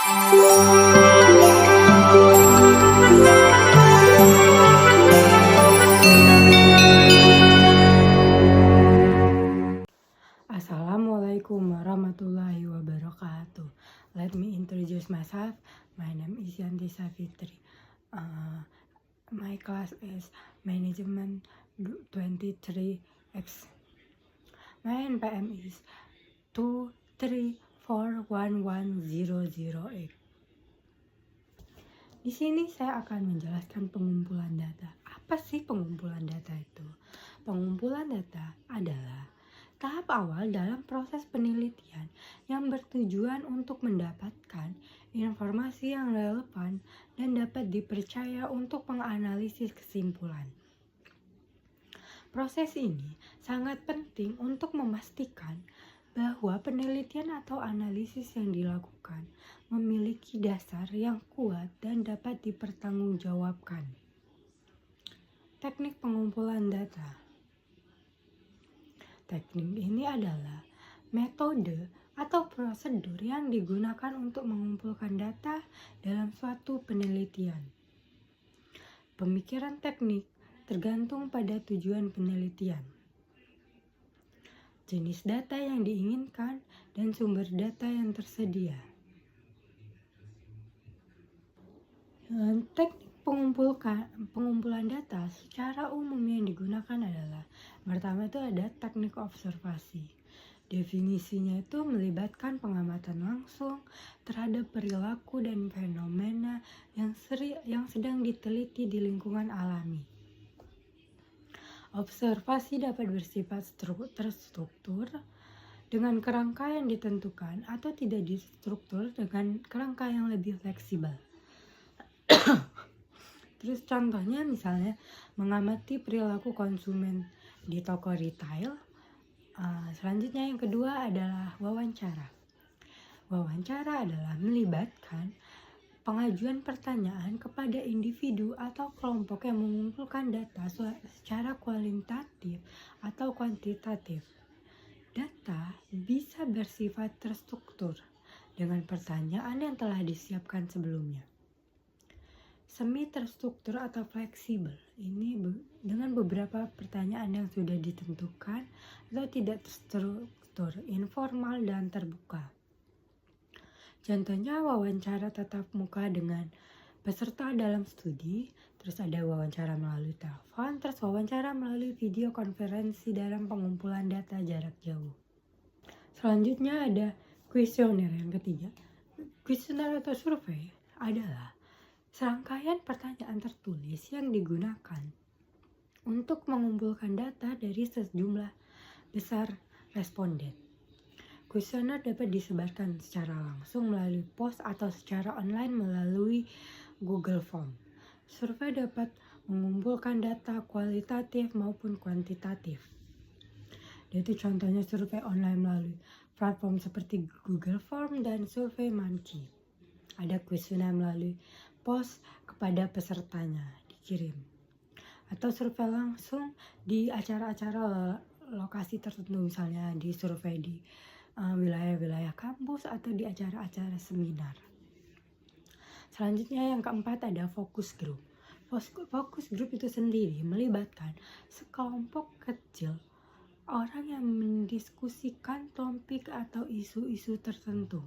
Assalamualaikum warahmatullahi wabarakatuh. Let me introduce myself. My name is Yanti Savitri. My class is Management 23X. My NPM is 234110008. Di sini saya akan menjelaskan pengumpulan data. Apa sih pengumpulan data itu? Pengumpulan data adalah tahap awal dalam proses penelitian yang bertujuan untuk mendapatkan informasi yang relevan dan dapat dipercaya untuk menganalisis kesimpulan. Proses ini sangat penting untuk memastikan bahwa penelitian atau analisis yang dilakukan memiliki dasar yang kuat dan dapat dipertanggungjawabkan. Teknik pengumpulan data. Teknik ini adalah metode atau prosedur yang digunakan untuk mengumpulkan data dalam suatu penelitian. Pemikiran teknik tergantung pada tujuan penelitian, jenis data yang diinginkan, dan sumber data yang tersedia. Teknik pengumpulan data secara umum yang digunakan adalah pertama itu ada teknik observasi. Definisinya itu melibatkan pengamatan langsung terhadap perilaku dan fenomena yang sedang diteliti di lingkungan alami. Observasi dapat bersifat terstruktur dengan kerangka yang ditentukan atau tidak distruktur dengan kerangka yang lebih fleksibel. Terus contohnya misalnya mengamati perilaku konsumen di toko retail. Selanjutnya yang kedua adalah wawancara. Wawancara adalah melibatkan pengajuan pertanyaan kepada individu atau kelompok yang mengumpulkan data secara kualitatif atau kuantitatif. Data bisa bersifat terstruktur dengan pertanyaan yang telah disiapkan sebelumnya. Semi terstruktur atau fleksibel ini dengan beberapa pertanyaan yang sudah ditentukan atau tidak terstruktur, informal dan terbuka. Contohnya wawancara tatap muka dengan peserta dalam studi, terus ada wawancara melalui telepon, terus wawancara melalui video konferensi dalam pengumpulan data jarak jauh. Selanjutnya ada kuesioner yang ketiga. Kuesioner atau survei adalah serangkaian pertanyaan tertulis yang digunakan untuk mengumpulkan data dari sejumlah besar responden. Kuesioner dapat disebarkan secara langsung melalui pos atau secara online melalui Google Form. Survei dapat mengumpulkan data kualitatif maupun kuantitatif. Yaitu contohnya survei online melalui platform seperti Google Form dan SurveyMonkey. Ada kuesioner melalui pos kepada pesertanya dikirim, atau survei langsung di acara-acara lokasi tertentu, misalnya di survei di wilayah-wilayah kampus atau di acara-acara seminar. Selanjutnya yang keempat ada focus group. Focus group itu sendiri melibatkan sekelompok kecil orang yang mendiskusikan topik atau isu-isu tertentu.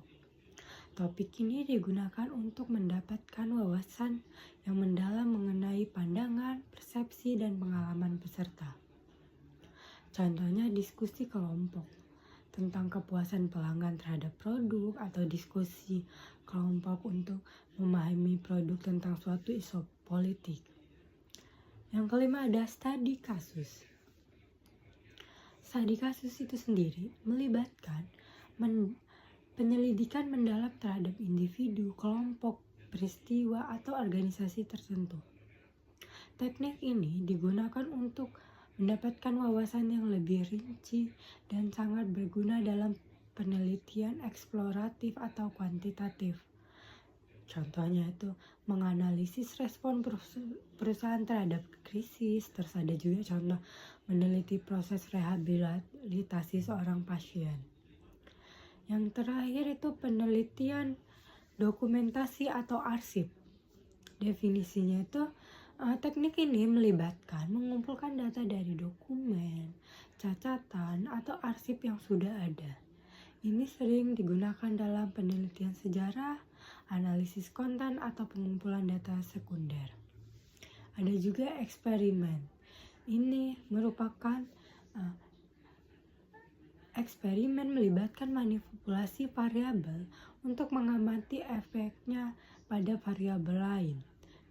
Topik ini digunakan untuk mendapatkan wawasan yang mendalam mengenai pandangan, persepsi, dan pengalaman peserta. Contohnya diskusi kelompok tentang kepuasan pelanggan terhadap produk atau diskusi kelompok untuk memahami produk tentang suatu isu politik. Yang kelima ada studi kasus. Studi kasus itu sendiri melibatkan penyelidikan mendalam terhadap individu, kelompok, peristiwa, atau organisasi tertentu. Teknik ini digunakan untuk mendapatkan wawasan yang lebih rinci dan sangat berguna dalam penelitian eksploratif atau kuantitatif. Contohnya itu menganalisis respon perusahaan terhadap krisis. Terus ada juga contoh meneliti proses rehabilitasi seorang pasien. Yang terakhir itu penelitian Dokumentasi atau arsip. Definisinya itu teknik ini melibatkan mengumpulkan data dari dokumen, catatan, atau arsip yang sudah ada. Ini sering digunakan dalam penelitian sejarah, analisis konten, atau pengumpulan data sekunder. Ada juga eksperimen. Ini merupakan eksperimen melibatkan manipulasi variabel untuk mengamati efeknya pada variabel lain,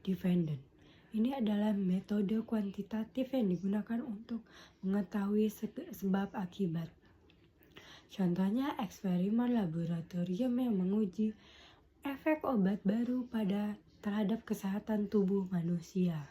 dependent. Ini adalah metode kuantitatif yang digunakan untuk mengetahui sebab akibat. Contohnya eksperimen laboratorium yang menguji efek obat baru terhadap kesehatan tubuh manusia.